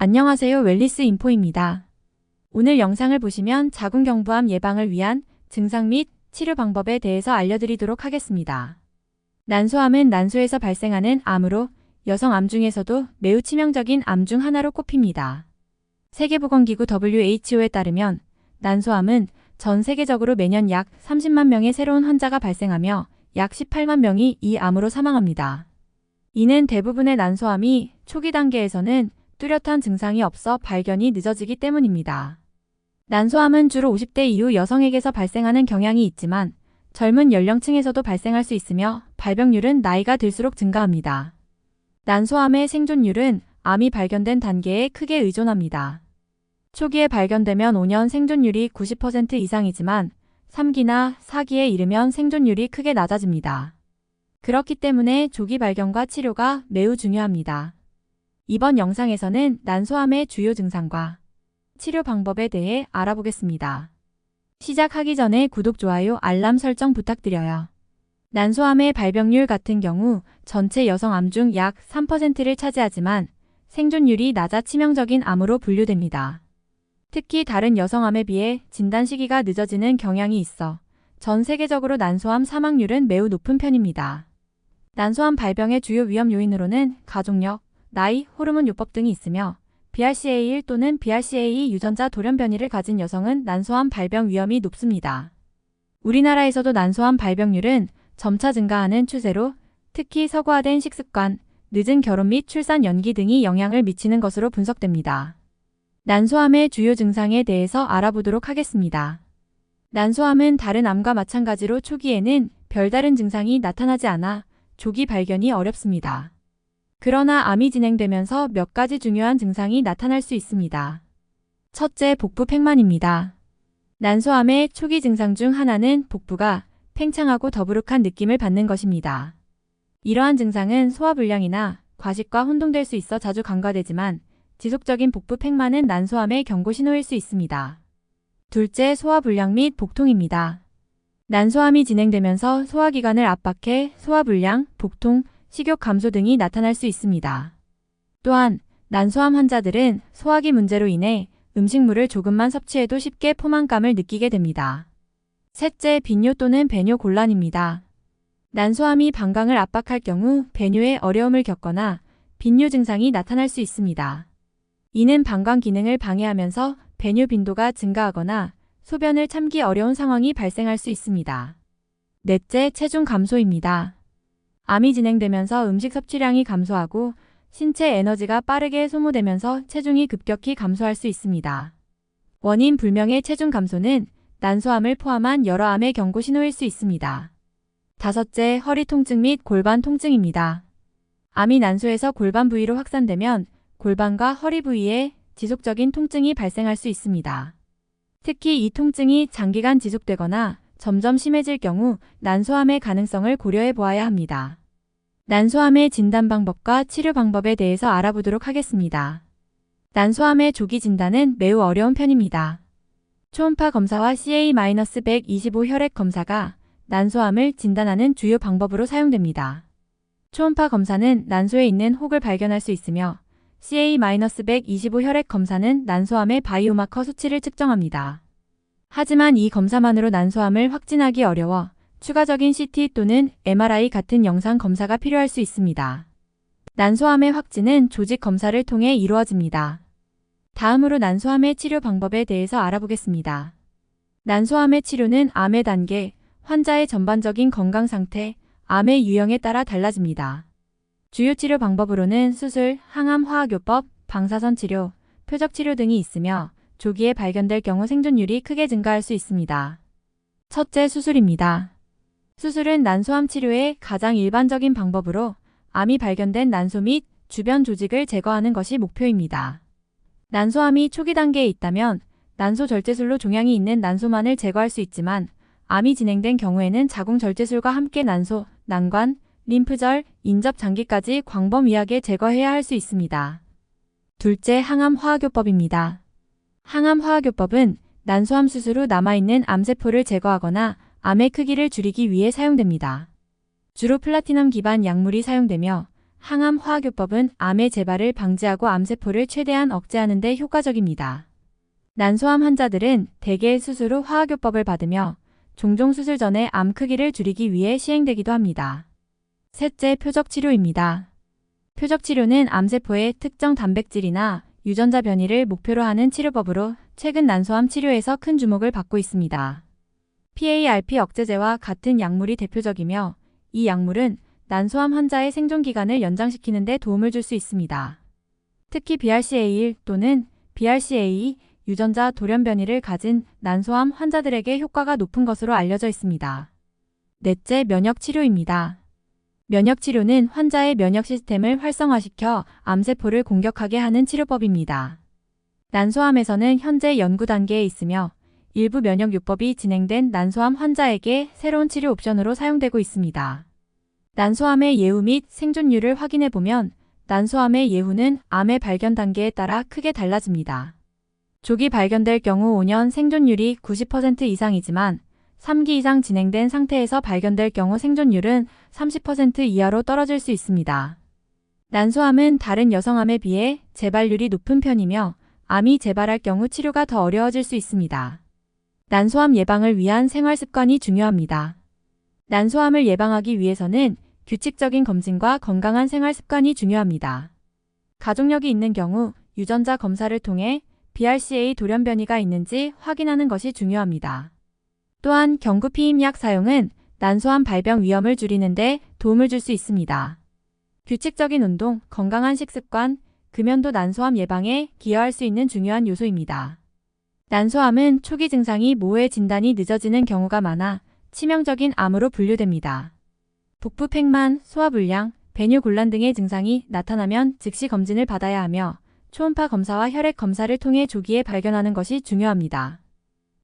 안녕하세요. 웰리스 인포입니다. 오늘 영상을 보시면 자궁경부암 예방을 위한 증상 및 치료 방법에 대해서 알려드리도록 하겠습니다. 난소암은 난소에서 발생하는 암으로 여성 암 중에서도 매우 치명적인 암 중 하나로 꼽힙니다. 세계보건기구 WHO에 따르면 난소암은 전 세계적으로 매년 약 30만 명의 새로운 환자가 발생하며 약 18만 명이 이 암으로 사망합니다. 이는 대부분의 난소암이 초기 단계에서는 뚜렷한 증상이 없어 발견이 늦어지기 때문입니다. 난소암은 주로 50대 이후 여성에게서 발생하는 경향이 있지만 젊은 연령층에서도 발생할 수 있으며 발병률은 나이가 들수록 증가합니다. 난소암의 생존율은 암이 발견된 단계에 크게 의존합니다. 초기에 발견되면 5년 생존율이 90% 이상이지만 3기나 4기에 이르면 생존율이 크게 낮아집니다. 그렇기 때문에 조기 발견과 치료가 매우 중요합니다. 이번 영상에서는 난소암의 주요 증상과 치료 방법에 대해 알아보겠습니다. 시작하기 전에 구독, 좋아요, 알람 설정 부탁드려요. 난소암의 발병률 같은 경우 전체 여성 암 중 약 3%를 차지하지만 생존율이 낮아 치명적인 암으로 분류됩니다. 특히 다른 여성암에 비해 진단 시기가 늦어지는 경향이 있어 전 세계적으로 난소암 사망률은 매우 높은 편입니다. 난소암 발병의 주요 위험 요인으로는 가족력, 나이, 호르몬 요법 등이 있으며 BRCA1 또는 BRCA2 유전자 돌연 변이를 가진 여성은 난소암 발병 위험이 높습니다. 우리나라에서도 난소암 발병률은 점차 증가하는 추세로 특히 서구화된 식습관, 늦은 결혼 및 출산 연기 등이 영향을 미치는 것으로 분석됩니다. 난소암의 주요 증상에 대해서 알아보도록 하겠습니다. 난소암은 다른 암과 마찬가지로 초기에는 별다른 증상이 나타나지 않아 조기 발견이 어렵습니다. 그러나 암이 진행되면서 몇 가지 중요한 증상이 나타날 수 있습니다. 첫째, 복부 팽만입니다. 난소암의 초기 증상 중 하나는 복부가 팽창하고 더부룩한 느낌을 받는 것입니다. 이러한 증상은 소화불량이나 과식과 혼동될 수 있어 자주 간과되지만 지속적인 복부 팽만은 난소암의 경고 신호일 수 있습니다. 둘째, 소화불량 및 복통입니다. 난소암이 진행되면서 소화기관을 압박해 소화불량, 복통, 식욕 감소 등이 나타날 수 있습니다. 또한 난소암 환자들은 소화기 문제로 인해 음식물을 조금만 섭취해도 쉽게 포만감을 느끼게 됩니다. 셋째, 빈뇨 또는 배뇨 곤란입니다. 난소암이 방광을 압박할 경우 배뇨에 어려움을 겪거나 빈뇨 증상이 나타날 수 있습니다. 이는 방광 기능을 방해하면서 배뇨 빈도가 증가하거나 소변을 참기 어려운 상황이 발생할 수 있습니다. 넷째, 체중 감소입니다. 암이 진행되면서 음식 섭취량이 감소하고 신체 에너지가 빠르게 소모되면서 체중이 급격히 감소할 수 있습니다. 원인 불명의 체중 감소는 난소암을 포함한 여러 암의 경고 신호일 수 있습니다. 다섯째, 허리 통증 및 골반 통증입니다. 암이 난소에서 골반 부위로 확산되면 골반과 허리 부위에 지속적인 통증이 발생할 수 있습니다. 특히 이 통증이 장기간 지속되거나 점점 심해질 경우 난소암의 가능성을 고려해 보아야 합니다. 난소암의 진단 방법과 치료 방법에 대해서 알아보도록 하겠습니다. 난소암의 조기 진단은 매우 어려운 편입니다. 초음파 검사와 CA-125 혈액 검사가 난소암을 진단하는 주요 방법으로 사용됩니다. 초음파 검사는 난소에 있는 혹을 발견할 수 있으며 CA-125 혈액 검사는 난소암의 바이오마커 수치를 측정합니다. 하지만 이 검사만으로 난소암을 확진하기 어려워 추가적인 CT 또는 MRI 같은 영상 검사가 필요할 수 있습니다. 난소암의 확진은 조직 검사를 통해 이루어집니다. 다음으로 난소암의 치료 방법에 대해서 알아보겠습니다. 난소암의 치료는 암의 단계, 환자의 전반적인 건강 상태, 암의 유형에 따라 달라집니다. 주요 치료 방법으로는 수술, 항암 화학요법, 방사선 치료, 표적 치료 등이 있으며 조기에 발견될 경우 생존율이 크게 증가할 수 있습니다. 첫째, 수술입니다. 수술은 난소암 치료의 가장 일반적인 방법으로 암이 발견된 난소 및 주변 조직을 제거하는 것이 목표입니다. 난소암이 초기 단계에 있다면 난소 절제술로 종양이 있는 난소만을 제거할 수 있지만 암이 진행된 경우에는 자궁 절제술과 함께 난소, 난관, 림프절, 인접 장기까지 광범위하게 제거해야 할 수 있습니다. 둘째, 항암 화학요법입니다. 항암 화학요법은 난소암 수술 후 남아있는 암세포를 제거하거나 암의 크기를 줄이기 위해 사용됩니다. 주로 플라티넘 기반 약물이 사용되며 항암 화학요법은 암의 재발을 방지하고 암세포를 최대한 억제하는 데 효과적입니다. 난소암 환자들은 대개 수술 후 화학요법을 받으며 종종 수술 전에 암 크기를 줄이기 위해 시행되기도 합니다. 셋째, 표적치료입니다. 표적치료는 암세포의 특정 단백질이나 유전자 변이를 목표로 하는 치료법으로 최근 난소암 치료에서 큰 주목을 받고 있습니다. PARP 억제제와 같은 약물이 대표적이며 이 약물은 난소암 환자의 생존 기간을 연장시키는 데 도움을 줄 수 있습니다. 특히 BRCA1 또는 BRCA2 유전자 돌연 변이를 가진 난소암 환자들에게 효과가 높은 것으로 알려져 있습니다. 넷째, 면역치료입니다. 면역치료는 환자의 면역 시스템을 활성화시켜 암세포를 공격하게 하는 치료법입니다. 난소암에서는 현재 연구 단계에 있으며 일부 면역요법이 진행된 난소암 환자에게 새로운 치료 옵션으로 사용되고 있습니다. 난소암의 예후 및 생존율을 확인해보면 난소암의 예후는 암의 발견 단계에 따라 크게 달라집니다. 조기 발견될 경우 5년 생존율이 90% 이상이지만 3기 이상 진행된 상태에서 발견될 경우 생존율은 30% 이하로 떨어질 수 있습니다. 난소암은 다른 여성암에 비해 재발률이 높은 편이며 암이 재발할 경우 치료가 더 어려워질 수 있습니다. 난소암 예방을 위한 생활습관이 중요합니다. 난소암을 예방하기 위해서는 규칙적인 검진과 건강한 생활습관이 중요합니다. 가족력이 있는 경우 유전자 검사를 통해 BRCA 돌연 변이가 있는지 확인하는 것이 중요합니다. 또한 경구 피임약 사용은 난소암 발병 위험을 줄이는 데 도움을 줄 수 있습니다. 규칙적인 운동, 건강한 식습관, 금연도 난소암 예방에 기여할 수 있는 중요한 요소입니다. 난소암은 초기 증상이 모호해 진단이 늦어지는 경우가 많아 치명적인 암으로 분류됩니다. 복부 팽만, 소화불량, 배뇨곤란 등의 증상이 나타나면 즉시 검진을 받아야 하며 초음파 검사와 혈액 검사를 통해 조기에 발견하는 것이 중요합니다.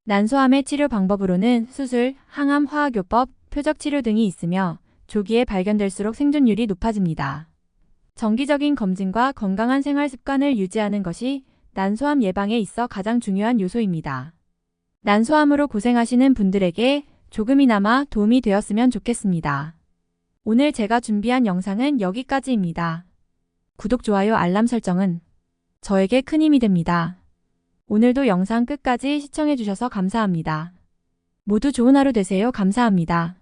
난소암의 치료 방법으로는 수술, 항암 화학요법, 표적치료 등이 있으며 조기에 발견될수록 생존율이 높아집니다. 정기적인 검진과 건강한 생활 습관을 유지하는 것이 난소암 예방에 있어 가장 중요한 요소입니다. 난소암으로 고생하시는 분들에게 조금이나마 도움이 되었으면 좋겠습니다. 오늘 제가 준비한 영상은 여기까지입니다. 구독, 좋아요, 알람 설정은 저에게 큰 힘이 됩니다. 오늘도 영상 끝까지 시청해주셔서 감사합니다. 모두 좋은 하루 되세요. 감사합니다.